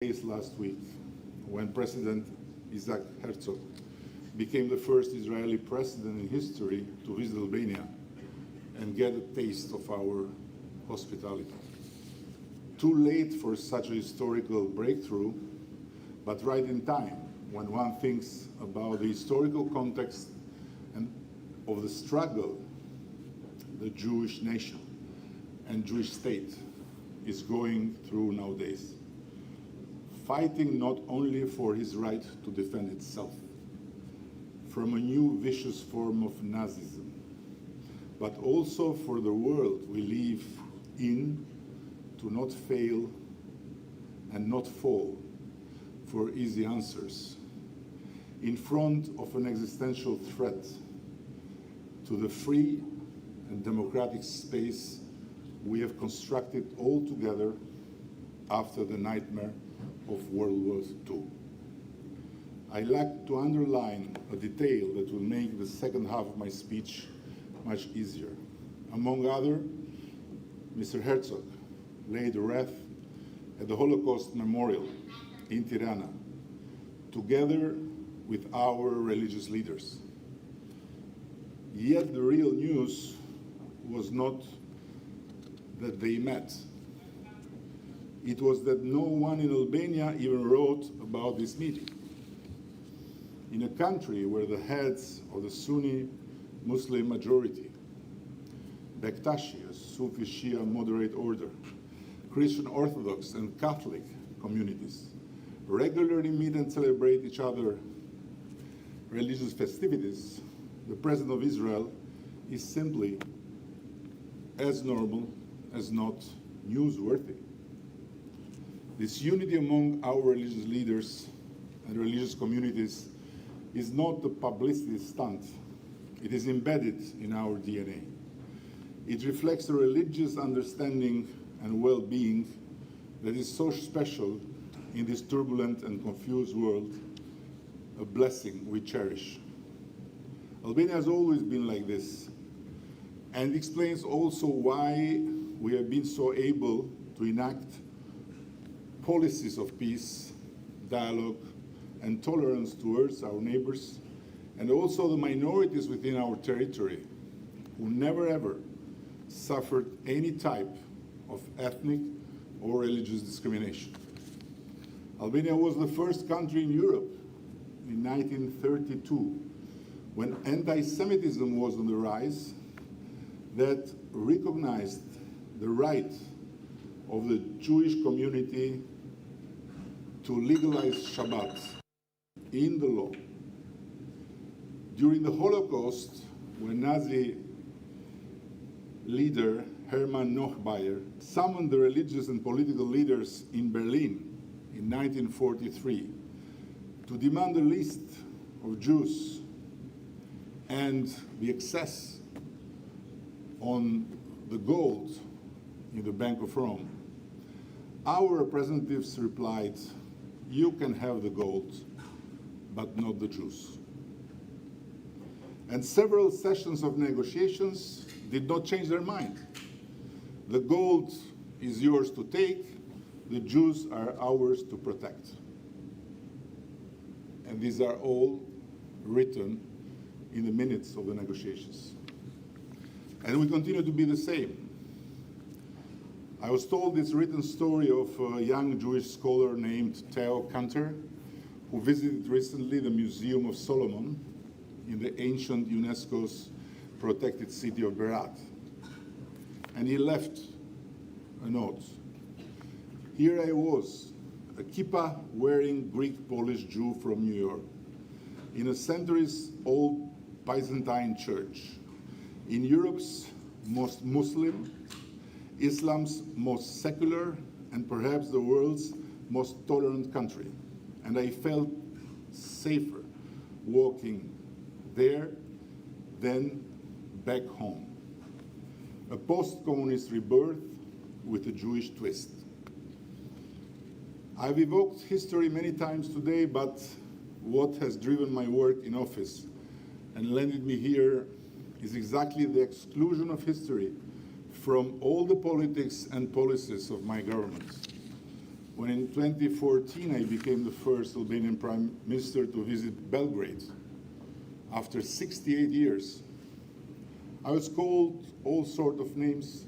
days last week when President Isaac Herzog became the first Israeli president in history to visit Albania and get a taste of our hospitality. Too late for such a historical breakthrough, but right in time when one thinks about the historical context and of the struggle the Jewish nation and Jewish state is going through nowadays, fighting not only for his right to defend itself from a new vicious form of Nazism, but also for the world we live in to not fail and not fall for easy answers in front of an existential threat to the free and democratic space we have constructed all together after the nightmare of World War II. I like to underline a detail that will make the second half of my speech much easier. Among other, Mr. Herzog laid a wreath at the Holocaust Memorial in Tirana, together with our religious leaders. Yet the real news was not that they met. It was that no one in Albania even wrote about this meeting. In a country where the heads of the Sunni Muslim majority, Bektashi, a Sufi Shia moderate order, Christian Orthodox and Catholic communities regularly meet and celebrate each other religious festivities, the President of Israel is simply as normal as not newsworthy. This unity among our religious leaders and religious communities is not a publicity stunt. It is embedded in our DNA. It reflects a religious understanding and well-being that is so special in this turbulent and confused world, a blessing we cherish. Albania has always been like this, and explains also why we have been so able to enact policies of peace, dialogue, and tolerance towards our neighbors, and also the minorities within our territory, who never ever suffered any type of ethnic or religious discrimination. Albania was the first country in Europe in 1932, when anti-Semitism was on the rise, that recognized the right of the Jewish community to legalize Shabbat in the law. During the Holocaust, when Nazi leader Hermann Nochbayer summoned the religious and political leaders in Berlin in 1943 to demand a list of Jews and the access on the gold in the Bank of Rome, our representatives replied, "You can have the gold, but not the Jews." And several sessions of negotiations did not change their mind. The gold is yours to take, the Jews are ours to protect. And these are all written in the minutes of the negotiations. And we continue to be the same. I was told this written story of a young Jewish scholar named Theo Kanter, who visited recently the Museum of Solomon in the ancient UNESCO's protected city of Berat. And he left a note. Here I was, a kippah-wearing Greek-Polish Jew from New York, in a centuries-old Byzantine church, in Europe's most Muslim, Islam's most secular, and perhaps the world's most tolerant country. And I felt safer walking there than back home. A post-communist rebirth with a Jewish twist. I've evoked history many times today, but what has driven my work in office and landed me here is exactly the exclusion of history from all the politics and policies of my government. when in 2014 I became the first Albanian Prime Minister to visit Belgrade after 68 years. I was called all sorts of names,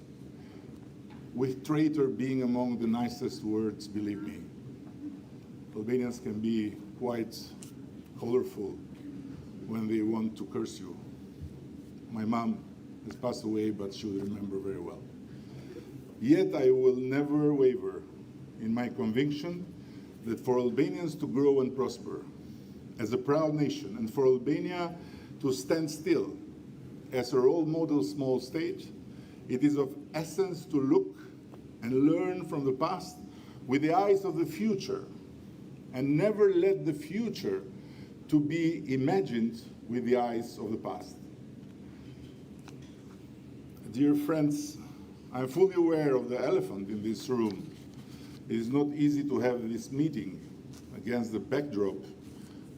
with traitor being among the nicest words, believe me. Albanians can be quite colorful when they want to curse you. My mom has passed away, but she will remember very well. Yet I will never waver in my conviction that for Albanians to grow and prosper as a proud nation, and for Albania to stand still as a role model small state, it is of essence to look and learn from the past with the eyes of the future, and never let the future to be imagined with the eyes of the past. Dear friends, I'm fully aware of the elephant in this room. It is not easy to have this meeting against the backdrop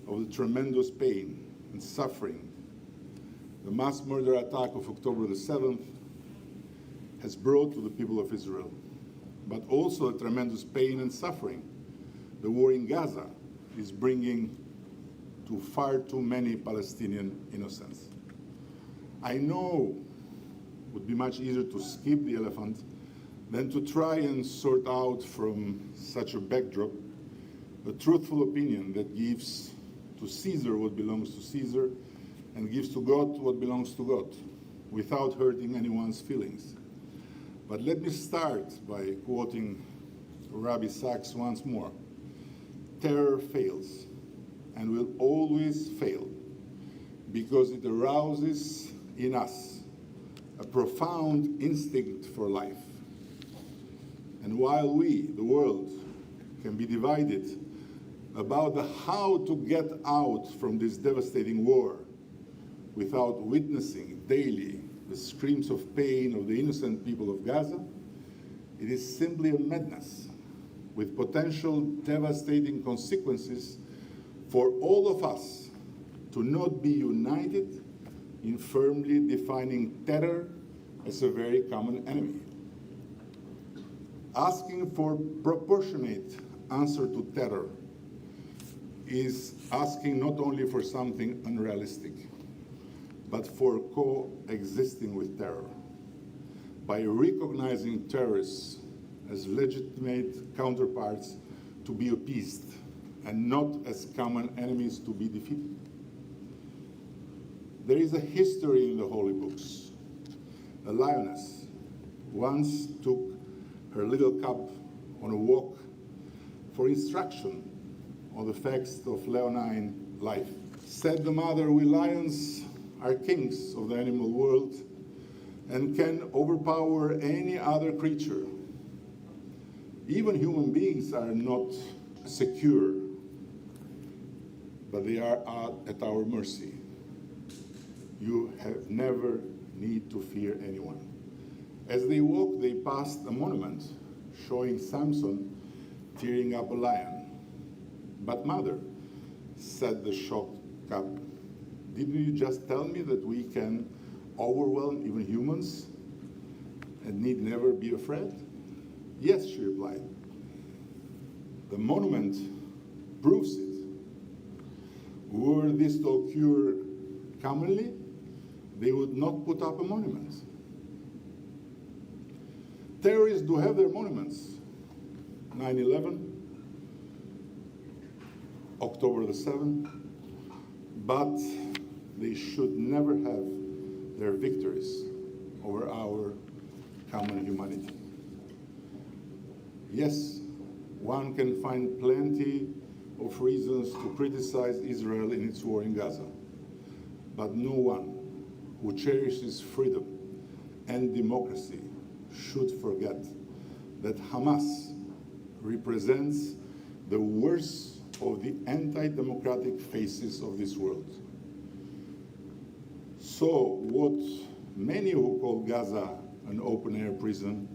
of the tremendous pain and suffering the mass murder attack of October the 7th has brought to the people of Israel, but also the tremendous pain and suffering the war in Gaza is bringing to far too many Palestinian innocents. I know it would be much easier to skip the elephant than to try and sort out from such a backdrop a truthful opinion that gives to Caesar what belongs to Caesar and gives to God what belongs to God, without hurting anyone's feelings. But let me start by quoting Rabbi Sachs once more. Terror fails and will always fail because it arouses in us a profound instinct for life. And while we, the world, can be divided about the how to get out from this devastating war without witnessing daily the screams of pain of the innocent people of Gaza, it is simply a madness with potential devastating consequences for all of us to not be united in firmly defining terror as a very common enemy. Asking for proportionate answer to terror is asking not only for something unrealistic, but for coexisting with terror by recognizing terrorists as legitimate counterparts to be appeased and not as common enemies to be defeated. There is a history in the holy books. A lioness once took her little cub on a walk for instruction on the facts of leonine life. Said the mother, "We lions are kings of the animal world and can overpower any other creature. Even human beings are not secure, but they are at our mercy. You have never need to fear anyone." As they walked, they passed a monument showing Samson tearing up a lion. "But mother," said the shocked cub, "didn't you just tell me that we can overwhelm even humans and need never be afraid?" "Yes," she replied. "The monument proves it. Were this to occur commonly, they would not put up a monument." Terrorists do have their monuments. 9/11, October the 7th, but they should never have their victories over our common humanity. Yes, one can find plenty of reasons to criticize Israel in its war in Gaza, but no one who cherishes freedom and democracy should forget that Hamas represents the worst of the anti-democratic faces of this world. So what many who call Gaza an open-air prison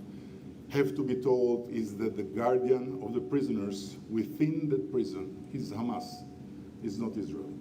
have to be told is that the guardian of the prisoners within that prison is Hamas, is not Israel.